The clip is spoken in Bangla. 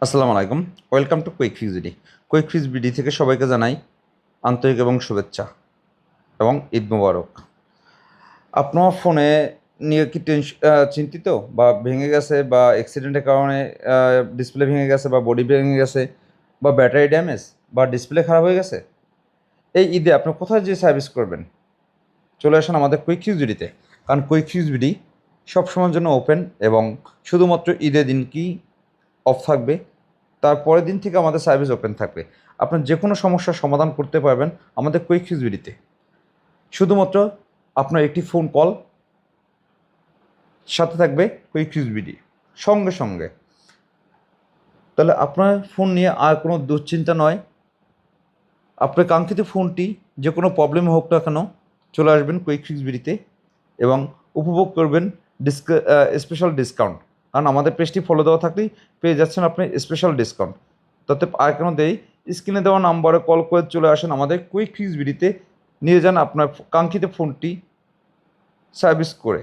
আসসালামু আলাইকুম। Welcome to quick fix BD. Quick fix BD থেকে সবাইকে জানাই আন্তরিক এবং শুভেচ্ছা এবং ঈদ মোবারক। আপনার ফোনে নিয়ে কি চিন্তিত বা ভেঙে গেছে বা অ্যাক্সিডেন্টের কারণে ডিসপ্লে ভেঙে গেছে বা বডি ভেঙে গেছে বা ব্যাটারি ড্যামেজ বা ডিসপ্লে খারাপ হয়ে গেছে? এই ঈদে আপনি কোথায় যেয়ে সার্ভিস করবেন? চলে আসুন আমাদের কুইক ফিক্স বিডিতে। কারণ কুইক ফিক্স বিডি সবসময়ের জন্য ওপেন এবং শুধুমাত্র ঈদের দিন কি অফ থাকবে, তার পরের দিন থেকে আমাদের সার্ভিস ওপেন থাকবে। আপনার যে কোনো সমস্যার সমাধান করতে পারবেন আমাদের কুইক ফিক্সবিডিতে। শুধুমাত্র আপনার একটি ফোন কল সাথে থাকবে কুইক ফিক্সবিডি সঙ্গে সঙ্গে। তাহলে আপনার ফোন নিয়ে আর কোনো দুশ্চিন্তা নয়। আপনার কাঙ্ক্ষিত ফোনটি যে কোনো প্রবলেম হোক না কেন চলে আসবেন কুইক ফিক্সবিডিতে এবং উপভোগ করবেন স্পেশাল ডিসকাউন্ট। কারণ আমাদের পেজটি ফলো দেওয়া থাকলেই পেয়ে যাচ্ছেন আপনি স্পেশাল ডিসকাউন্ট। তাতে আর কেন দেরি, স্ক্রিনে দেওয়া নাম্বারে কল করে চলে আসেন আমাদের কুইক ফিক্স বিডিতে, নিয়ে যান আপনার কাঙ্ক্ষিত ফোনটি সার্ভিস করে।